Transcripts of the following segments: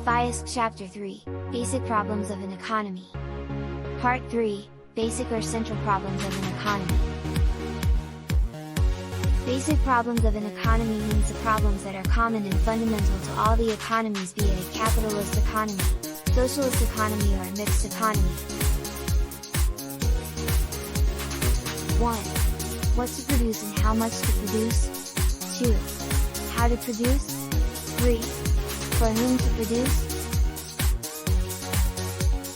FYISC Chapter 3, Basic Problems of an Economy. Part 3, Basic or Central Problems of an Economy. Basic problems of an economy means the problems that are common and fundamental to all the economies, be it a capitalist economy, socialist economy, or a mixed economy. 1. What to produce and how much to produce. 2. How to produce. 3. For whom to produce.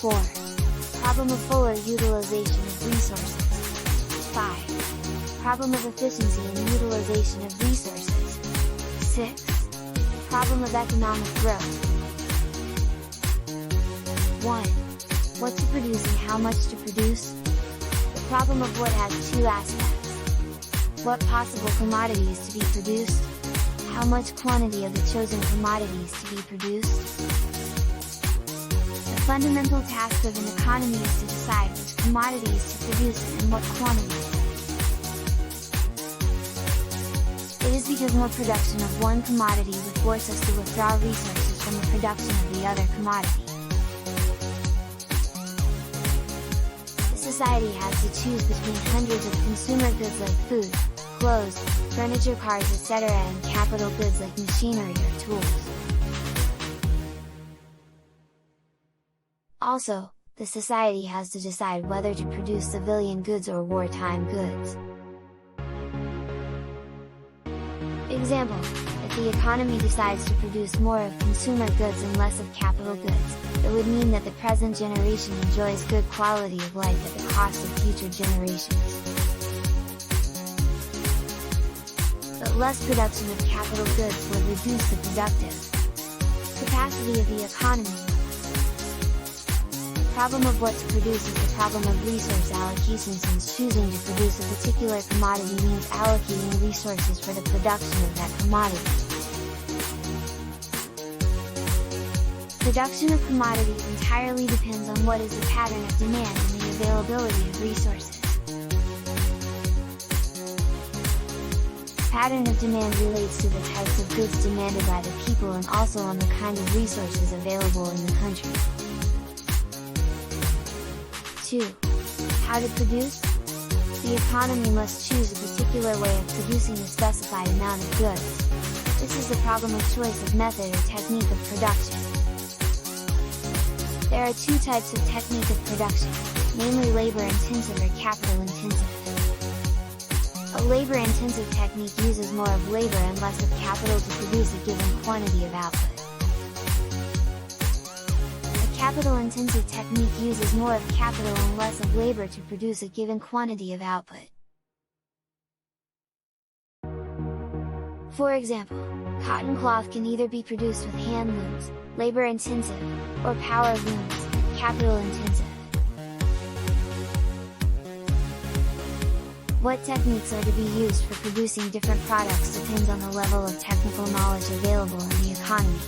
4. Problem of fuller utilization of resources. 5. Problem of efficiency in utilization of resources. 6. Problem of economic growth. 1. What to produce and how much to produce. The problem of what has two aspects. What possible commodities to be produced. How much quantity of the chosen commodities to be produced. The fundamental task of an economy is to decide which commodities to produce and in what quantities. It is because more production of one commodity would force us to withdraw resources from the production of the other commodity. The society has to choose between hundreds of consumer goods like food, clothes, furniture, cars, etc., and capital goods like machinery or tools. Also, the society has to decide whether to produce civilian goods or wartime goods. Example, if the economy decides to produce more of consumer goods and less of capital goods, it would mean that the present generation enjoys good quality of life at the cost of future generations. But less production of capital goods will reduce the productive capacity of the economy. Problem of what to produce is the problem of resource allocation, since choosing to produce a particular commodity means allocating resources for the production of that commodity. Production of commodities entirely depends on what is the pattern of demand and the availability of resources. Pattern of demand relates to the types of goods demanded by the people and also on the kind of resources available in the country. 2. How to produce? The economy must choose a particular way of producing a specified amount of goods. This is the problem of choice of method or technique of production. There are two types of technique of production, namely labor-intensive or capital-intensive. A labor-intensive technique uses more of labor and less of capital to produce a given quantity of output. Capital-intensive technique uses more of capital and less of labor to produce a given quantity of output. For example, cotton cloth can either be produced with hand looms, labor-intensive, or power looms, capital-intensive. What techniques are to be used for producing different products depends on the level of technical knowledge available in the economy.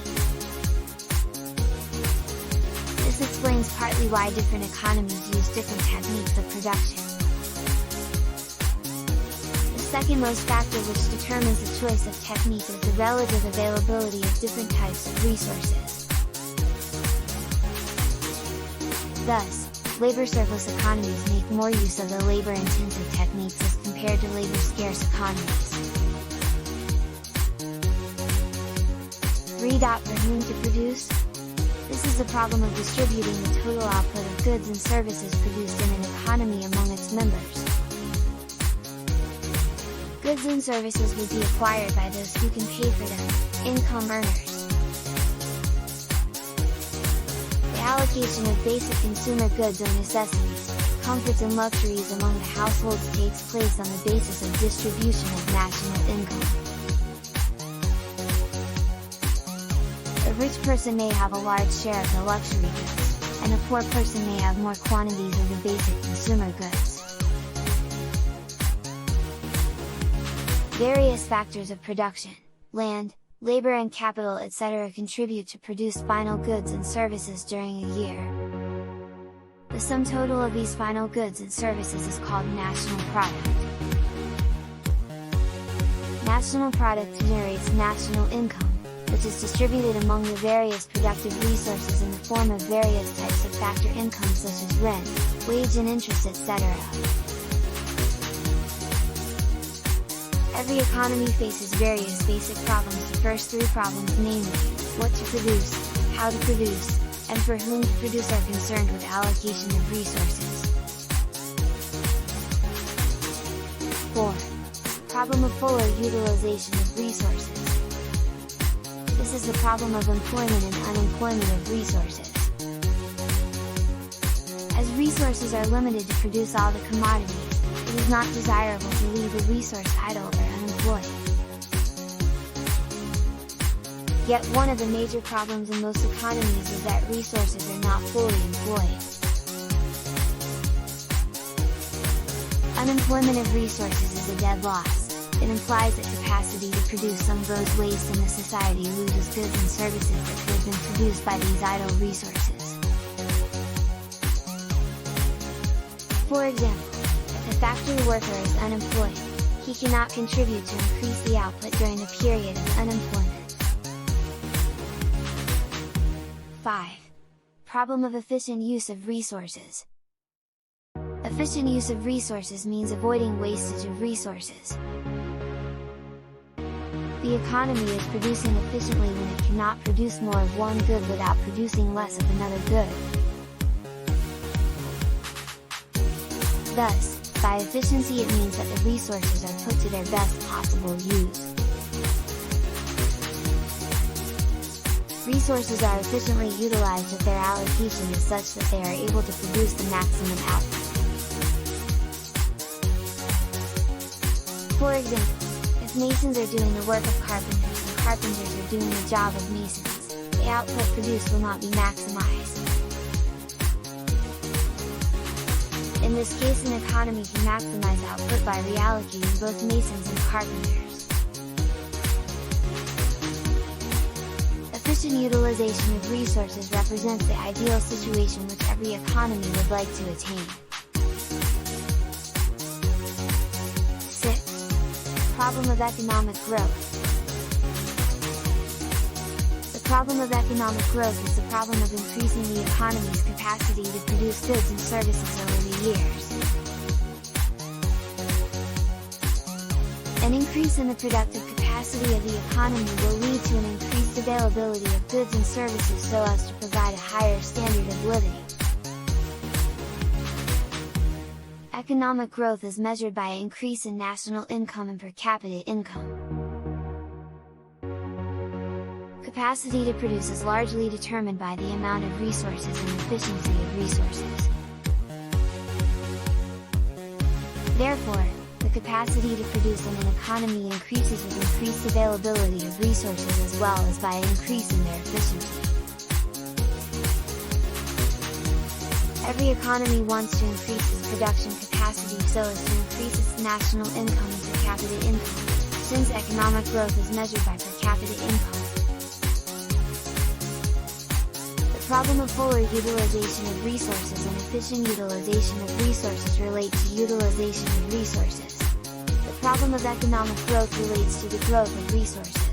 This explains partly why different economies use different techniques of production. The second most factor which determines the choice of technique is the relative availability of different types of resources. Thus, labor surplus economies make more use of the labor-intensive techniques as compared to labor-scarce economies. 3. For whom to produce? This is the problem of distributing the total output of goods and services produced in an economy among its members. Goods and services would be acquired by those who can pay for them, income earners. The allocation of basic consumer goods or necessities, comforts and luxuries among the households takes place on the basis of distribution of national income. A rich person may have a large share of the luxury goods, and a poor person may have more quantities of the basic consumer goods. Various factors of production, land, labor and capital, etc. contribute to produce final goods and services during a year. The sum total of these final goods and services is called national product. National product generates national income, which is distributed among the various productive resources in the form of various types of factor income such as rent, wage and interest, etc. Every economy faces various basic problems. The first three problems, namely, what to produce, how to produce, and for whom to produce, are concerned with allocation of resources. 4. Problem of fuller utilization of resources. This is the problem of employment and unemployment of resources. As resources are limited to produce all the commodities, it is not desirable to leave a resource idle or unemployed. Yet one of the major problems in most economies is that resources are not fully employed. Unemployment of resources is a dead loss. It implies that capacity to produce some goes waste and the society loses goods and services that could have been produced by these idle resources. For example, if a factory worker is unemployed, he cannot contribute to increase the output during a period of unemployment. 5. Problem of efficient use of resources. Efficient use of resources means avoiding wastage of resources. The economy is producing efficiently when it cannot produce more of one good without producing less of another good. Thus, by efficiency it means that the resources are put to their best possible use. Resources are efficiently utilized if their allocation is such that they are able to produce the maximum output. For example, if masons are doing the work of carpenters and carpenters are doing the job of masons, the output produced will not be maximized. In this case, an economy can maximize output by reallocating both masons and carpenters. Efficient utilization of resources represents the ideal situation which every economy would like to attain. 6. Problem of economic growth. The problem of economic growth is the problem of increasing the economy's capacity to produce goods and services over the years. An increase in the productive capacity of the economy will lead to an increased availability of goods and services so as to provide a higher standard of living. Economic growth is measured by an increase in national income and per capita income. Capacity to produce is largely determined by the amount of resources and efficiency of resources. Therefore, the capacity to produce in an economy increases with increased availability of resources as well as by increasing their efficiency. Every economy wants to increase its production capacity so as to increase its national income and per capita income, since economic growth is measured by per capita income. The problem of fuller utilization of resources and efficient utilization of resources relate to utilization of resources. The problem of economic growth relates to the growth of resources.